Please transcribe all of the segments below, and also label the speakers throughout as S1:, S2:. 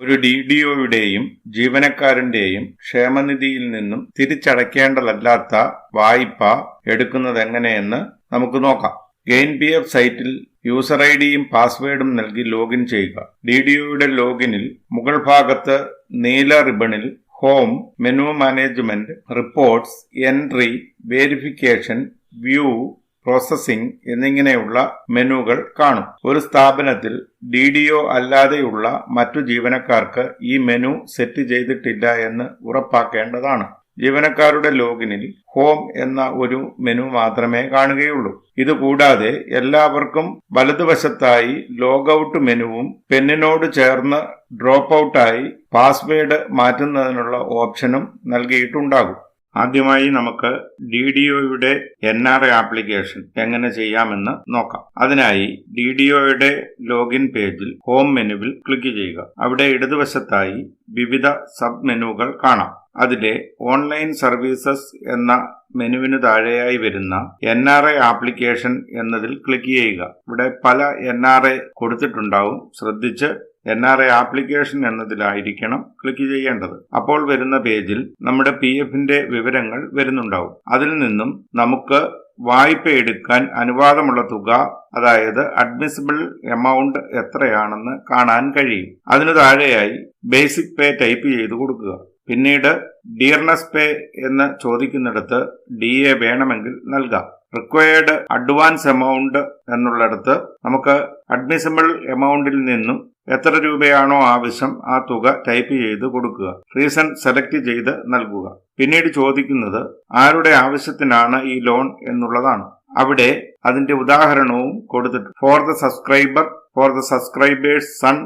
S1: ഒരു DDOയുടെയും ജീവനക്കാരന്റെയും ക്ഷേമനിധിയിൽ നിന്നും തിരിച്ചടയ്ക്കേണ്ടതല്ലാത്ത വായ്പ എടുക്കുന്നതെങ്ങനെയെന്ന് നമുക്ക് നോക്കാം. GainPF സൈറ്റിൽ യൂസർ ഐഡിയും പാസ്വേഡും നൽകി ലോഗിൻ ചെയ്യുക. DDOയുടെ ലോഗിനിൽ മുകൾ ഭാഗത്ത് നീല റിബണിൽ home, menu management, reports, entry, verification, view, processing എന്നിങ്ങനെയുള്ള മെനുകൾ കാണും. ഒരു സ്ഥാപനത്തിൽ DDO അല്ലാതെയുള്ള മറ്റു ജീവനക്കാർക്ക് ഈ മെനു സെറ്റ് ചെയ്തിട്ടില്ല എന്ന് ഉറപ്പാക്കേണ്ടതാണ്. ജീവനക്കാരുടെ ലോഗിനിൽ ഹോം എന്ന ഒരു മെനു മാത്രമേ കാണുകയുള്ളൂ. ഇതുകൂടാതെ എല്ലാവർക്കും വലതുവശത്തായി ലോഗൌട്ട് മെനുവും പെന്നിനോട് ചേർന്ന് ഡ്രോപ്പ് ഔട്ടായി പാസ്വേഡ് മാറ്റുന്നതിനുള്ള ഓപ്ഷനും നൽകിയിട്ടുണ്ടാകും. ആദ്യമായി നമുക്ക് DDOയുടെ NRA ആപ്ലിക്കേഷൻ എങ്ങനെ ചെയ്യാമെന്ന് നോക്കാം. അതിനായി DDOയുടെ ലോഗിൻ പേജിൽ ഹോം മെനുവിൽ ക്ലിക്ക് ചെയ്യുക. അവിടെ ഇടതുവശത്തായി വിവിധ സബ് മെനുകൾ കാണാം. അതിലെ ഓൺലൈൻ സർവീസസ് എന്ന മെനുവിന് താഴെയായി വരുന്ന NRA ആപ്ലിക്കേഷൻ എന്നതിൽ ക്ലിക്ക് ചെയ്യുക. ഇവിടെ പല NRA കൊടുത്തിട്ടുണ്ടാവും. ശ്രദ്ധിച്ച് NRA ആപ്ലിക്കേഷൻ എന്നതിലായിരിക്കണം ക്ലിക്ക് ചെയ്യേണ്ടത്. അപ്പോൾ വരുന്ന പേജിൽ നമ്മുടെ PFന്റെ വിവരങ്ങൾ വരുന്നുണ്ടാവും. അതിൽ നിന്നും നമുക്ക് വായ്പ എടുക്കാൻ അനുവാദമുള്ള തുക, അതായത് അഡ്മിസിബിൾ എമൗണ്ട് എത്രയാണെന്ന് കാണാൻ കഴിയും. അതിനു താഴെയായി ബേസിക് പേ ടൈപ്പ് ചെയ്ത് കൊടുക്കുക. പിന്നീട് ഡിയർനെസ് പേ എന്ന് ചോദിക്കുന്നിടത്ത് DA വേണമെങ്കിൽ നൽകാം. റിക്വയർഡ് അഡ്വാൻസ് എമൗണ്ട് എന്നുള്ളിടത്ത് നമുക്ക് അഡ്മിസിബിൾ എമൗണ്ടിൽ നിന്നും എത്ര രൂപയാണോ ആവശ്യം ആ തുക ടൈപ്പ് ചെയ്ത് കൊടുക്കുക. റീസൺ സെലക്ട് ചെയ്ത് നൽകുക. പിന്നീട് ചോദിക്കുന്നത് ആരുടെ ആവശ്യത്തിനാണ് ഈ ലോൺ എന്നുള്ളതാണ്. അവിടെ അതിന്റെ ഉദാഹരണവും കൊടുത്തിട്ട് for the subscriber, for the subscribers son,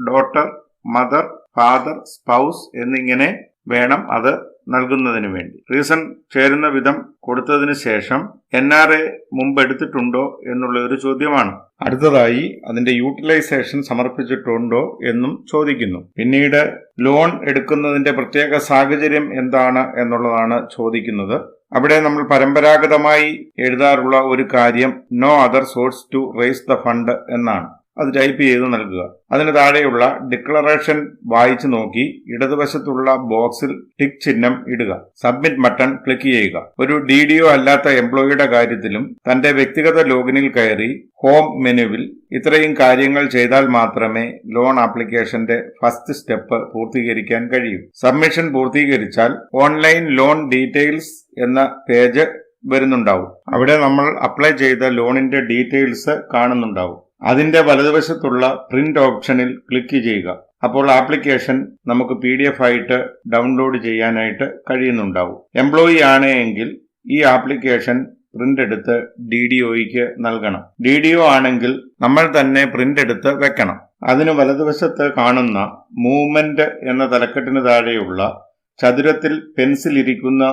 S1: daughter, mother, father, spouse എന്നിങ്ങനെ വേണം അത് നൽകുന്നതിന് വേണ്ടി. റീസൺ ചേരുന്ന വിധം കൊടുത്തതിന് ശേഷം NRA മുമ്പ് എടുത്തിട്ടുണ്ടോ എന്നുള്ള ഒരു ചോദ്യമാണ്. അടുത്തതായി അതിന്റെ യൂട്ടിലൈസേഷൻ സമർപ്പിച്ചിട്ടുണ്ടോ എന്നും ചോദിക്കുന്നു. പിന്നീട് ലോൺ എടുക്കുന്നതിന്റെ പ്രത്യേക സാഹചര്യം എന്താണ് എന്നുള്ളതാണ് ചോദിക്കുന്നത്. അവിടെ നമ്മൾ പരമ്പരാഗതമായി എഴുതാറുള്ള ഒരു കാര്യം no other source to raise the fund എന്നാണ്. അത് ടൈപ്പ് ചെയ്ത് നൽകുക. അതിന് താഴെയുള്ള ഡിക്ലറേഷൻ വായിച്ചു നോക്കി ഇടതുവശത്തുള്ള ബോക്സിൽ ടിക്ക് ചിഹ്നം ഇടുക. സബ്മിറ്റ് ബട്ടൺ ക്ലിക്ക് ചെയ്യുക. ഒരു DDO അല്ലാത്ത എംപ്ലോയിയുടെ കാര്യത്തിലും തന്റെ വ്യക്തിഗത ലോഗിനിൽ കയറി ഹോം മെനുവിൽ ഇത്രയും കാര്യങ്ങൾ ചെയ്താൽ മാത്രമേ ലോൺ ആപ്ലിക്കേഷന്റെ ഫസ്റ്റ് സ്റ്റെപ്പ് പൂർത്തീകരിക്കാൻ കഴിയൂ. സബ്മിഷൻ പൂർത്തീകരിച്ചാൽ ഓൺലൈൻ ലോൺ ഡീറ്റെയിൽസ് എന്ന പേജ് വരുന്നുണ്ടാവും. അവിടെ നമ്മൾ അപ്ലൈ ചെയ്ത ലോണിന്റെ ഡീറ്റെയിൽസ് കാണുന്നുണ്ടാവും. അതിന്റെ വലതുവശത്തുള്ള പ്രിന്റ് ഓപ്ഷനിൽ ക്ലിക്ക് ചെയ്യുക. അപ്പോൾ ആപ്ലിക്കേഷൻ നമുക്ക് PDF ആയിട്ട് ഡൗൺലോഡ് ചെയ്യാനായിട്ട് കഴിയുന്നുണ്ടാവും. എംപ്ലോയി ആണ് എങ്കിൽ ഈ ആപ്ലിക്കേഷൻ പ്രിന്റ് എടുത്ത് DDOയ്ക്ക് നൽകണം. DDO ആണെങ്കിൽ നമ്മൾ തന്നെ പ്രിന്റ് എടുത്ത് വെക്കണം. അതിന് വലതുവശത്ത് കാണുന്ന മൂവ്മെന്റ് എന്ന തലക്കെട്ടിന് താഴെയുള്ള ചതുരത്തിൽ പെൻസിൽ ഇരിക്കുന്ന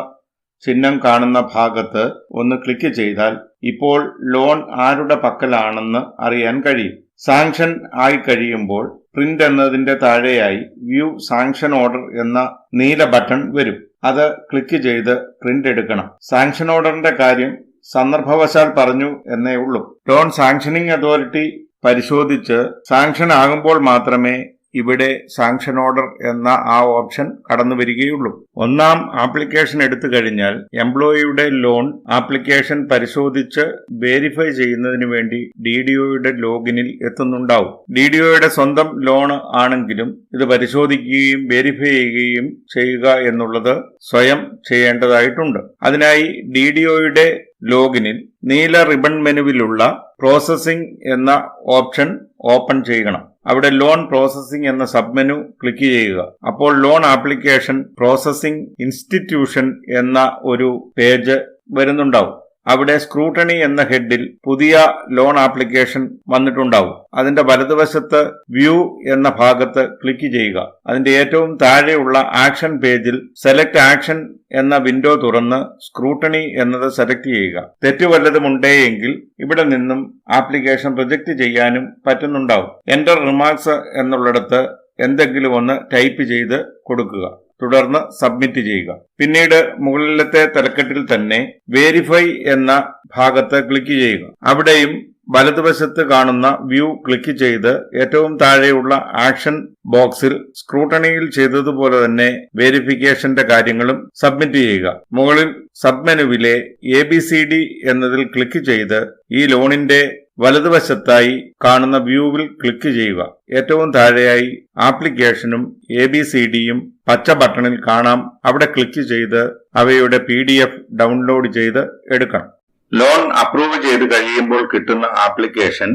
S1: ചിഹ്നം കാണുന്ന ഭാഗത്ത് ഒന്ന് ക്ലിക്ക് ചെയ്താൽ ഇപ്പോൾ ലോൺ ആരുടെ പക്കലാണെന്ന് അറിയാൻ കഴിയും. സാങ്ഷൻ ആയി കഴിയുമ്പോൾ പ്രിന്റ് എന്നതിന്റെ താഴെയായി വ്യൂ സാങ്ഷൻ ഓർഡർ എന്ന നീല ബട്ടൺ വരും. അത് ക്ലിക്ക് ചെയ്ത് പ്രിന്റ് എടുക്കണം. സാങ്ഷൻ ഓർഡറിന്റെ കാര്യം സന്ദർഭവശാൽ പറഞ്ഞു എന്നേ ഉള്ളൂ. ലോൺ സാങ്ഷനിങ് അതോറിറ്റി പരിശോധിച്ച് സാങ്ഷൻ ആകുമ്പോൾ മാത്രമേ ഇവിടെ സാങ്ഷൻ ഓർഡർ എന്ന ആ ഓപ്ഷൻ കടന്നു വരികയുള്ളൂ. ഒന്നാം ആപ്ലിക്കേഷൻ എടുത്തു കഴിഞ്ഞാൽ എംപ്ലോയിയുടെ ലോൺ ആപ്ലിക്കേഷൻ പരിശോധിച്ച് വെരിഫൈ ചെയ്യുന്നതിന് വേണ്ടി DDOയുടെ ലോഗിനിൽ എത്തുന്നുണ്ടാവും. DDOയുടെ സ്വന്തം ലോൺ ആണെങ്കിലും ഇത് പരിശോധിക്കുകയും വെരിഫൈ ചെയ്യുകയും ചെയ്യുക എന്നുള്ളത് സ്വയം ചെയ്യേണ്ടതായിട്ടുണ്ട്. അതിനായി DDOയുടെ ലോഗിനിൽ നീല റിബൺ മെനുവിലുള്ള പ്രോസസിംഗ് എന്ന ഓപ്ഷൻ ഓപ്പൺ ചെയ്യണം. അവിടെ ലോൺ പ്രോസസിംഗ് എന്ന സബ് മെനു ക്ലിക്ക് ചെയ്യുക. അപ്പോൾ ലോൺ ആപ്ലിക്കേഷൻ പ്രോസസിംഗ് ഇൻസ്റ്റിറ്റ്യൂഷൻ എന്ന ഒരു പേജ് വരുന്നുണ്ടാവും. അവിടെ സ്ക്രൂട്ടണി എന്ന ഹെഡിൽ പുതിയ ലോൺ ആപ്ലിക്കേഷൻ വന്നിട്ടുണ്ടാവും. അതിന്റെ വലതുവശത്ത് വ്യൂ എന്ന ഭാഗത്ത് ക്ലിക്ക് ചെയ്യുക. അതിന്റെ ഏറ്റവും താഴെയുള്ള ആക്ഷൻ പേജിൽ സെലക്ട് ആക്ഷൻ എന്ന വിൻഡോ തുറന്ന് സ്ക്രൂട്ടണി എന്നത് സെലക്ട് ചെയ്യുക. തെറ്റ് വല്ലതുമുണ്ടെങ്കിൽ ഇവിടെ നിന്നും ആപ്ലിക്കേഷൻ റിജക്ട് ചെയ്യാനും പറ്റുന്നുണ്ടാവും. എന്റർ റിമാർക്സ് എന്നുള്ളിടത്ത് എന്തെങ്കിലും ഒന്ന് ടൈപ്പ് ചെയ്ത് കൊടുക്കുക. തുടർന്ന് സബ്മിറ്റ് ചെയ്യുക. പിന്നീട് മുകളിലത്തെ തലക്കെട്ടിൽ തന്നെ വെരിഫൈ എന്ന ഭാഗത്ത് ക്ലിക്ക് ചെയ്യുക. അവിടെയും വലതുവശത്ത് കാണുന്ന വ്യൂ ക്ലിക്ക് ചെയ്ത് ഏറ്റവും താഴെയുള്ള ആക്ഷൻ ബോക്സിൽ സ്ക്രൂട്ടണിയിൽ ചെയ്തതുപോലെ തന്നെ വെരിഫിക്കേഷന്റെ കാര്യങ്ങളും സബ്മിറ്റ് ചെയ്യുക. മുകളിൽ സബ് മെനുവിലെ ABCD എന്നതിൽ ക്ലിക്ക് ചെയ്ത് ഈ ലോണിന്റെ വലതുവശത്തായി കാണുന്ന വ്യൂവിൽ ക്ലിക്ക് ചെയ്യുക. ഏറ്റവും താഴെയായി ആപ്ലിക്കേഷനും ABCDയും പച്ച ബട്ടണിൽ കാണാം. അവിടെ ക്ലിക്ക് ചെയ്ത് അവയുടെ PDF ഡൗൺലോഡ് ചെയ്ത് എടുക്കണം. ലോൺ അപ്രൂവ് ചെയ്ത് കഴിയുമ്പോൾ കിട്ടുന്ന ആപ്ലിക്കേഷൻ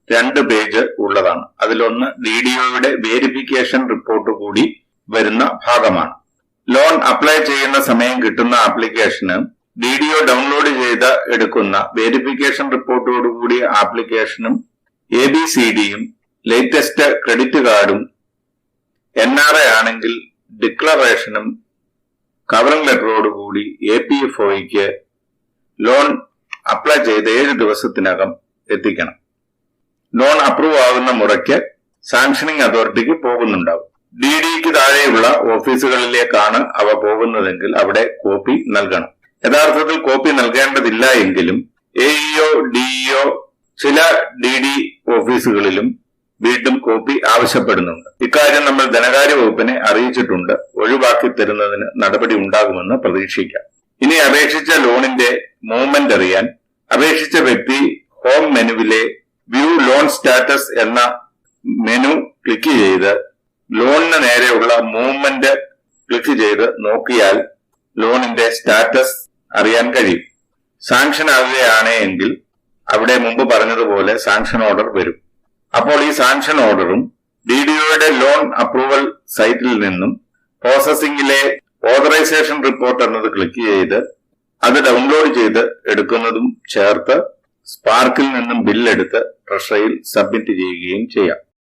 S1: 2 പേജ് ഉള്ളതാണ്. അതിലൊന്ന് DDOയുടെ വേരിഫിക്കേഷൻ റിപ്പോർട്ട് കൂടി വരുന്ന ഭാഗമാണ്. ലോൺ അപ്ലൈ ചെയ്യുന്ന സമയം കിട്ടുന്ന ആപ്ലിക്കേഷന് DDO ഡൗൺലോഡ് ചെയ്ത് എടുക്കുന്ന വേരിഫിക്കേഷൻ റിപ്പോർട്ടോടുകൂടിയ ആപ്ലിക്കേഷനും ABCDയും ലേറ്റസ്റ്റ് ക്രെഡിറ്റ് കാർഡും NRA ആണെങ്കിൽ ഡിക്ലറേഷനും കവറിംഗ് ലെറ്ററോടുകൂടി APFOയ്ക്ക് ലോൺ അപ്ലൈ ചെയ്ത് 7 ദിവസത്തിനകം എത്തിക്കണം. ലോൺ അപ്രൂവ് ആകുന്ന മുറയ്ക്ക് സാങ്ഷനിങ് അതോറിറ്റിക്ക് പോകുന്നുണ്ടാവും. DDക്ക് താഴെയുള്ള ഓഫീസുകളിലേക്കാണ് അവ പോകുന്നതെങ്കിൽ അവിടെ കോപ്പി നൽകണം. യഥാർത്ഥത്തിൽ കോപ്പി നൽകേണ്ടതില്ല എങ്കിലും AEO DEO ചില DD ഓഫീസുകളിലും വീണ്ടും കോപ്പി ആവശ്യപ്പെടുന്നുണ്ട്. ഇക്കാര്യം നമ്മൾ ധനകാര്യ വകുപ്പിനെ അറിയിച്ചിട്ടുണ്ട്. ഒഴിവാക്കി തരുന്നതിന് നടപടി ഉണ്ടാകുമെന്ന് പ്രതീക്ഷിക്കാം. ഇനി അപേക്ഷിച്ച ലോണിന്റെ മൂവ്മെന്റ് അറിയാൻ അപേക്ഷിച്ച വ്യക്തി ഹോം മെനുവിലെ വ്യൂ ലോൺ സ്റ്റാറ്റസ് എന്ന മെനു ക്ലിക്ക് ചെയ്ത് ലോണിന് നേരെയുള്ള മൂവ്മെന്റ് ക്ലിക്ക് ചെയ്ത് നോക്കിയാൽ ലോണിന്റെ സ്റ്റാറ്റസ് അറിയാൻ കഴിയും. സാങ്ഷൻ ആകുകയാണ് എങ്കിൽ അവിടെ മുമ്പ് പറഞ്ഞതുപോലെ സാങ്ഷൻ ഓർഡർ വരും. അപ്പോൾ ഈ സാങ്ഷൻ ഓർഡറും DDOയുടെ ലോൺ അപ്രൂവൽ സൈറ്റിൽ നിന്നും പ്രോസസിംഗിലെ ഓതറൈസേഷൻ റിപ്പോർട്ട് എന്നത് ക്ലിക്ക് ചെയ്ത് അത് ഡൗൺലോഡ് ചെയ്ത് എടുക്കുന്നതും ചേർത്ത് സ്പാർക്കിൽ നിന്നും ബില്ലെടുത്ത് ട്രഷറിയിൽ സബ്മിറ്റ് ചെയ്യുകയും ചെയ്യാം.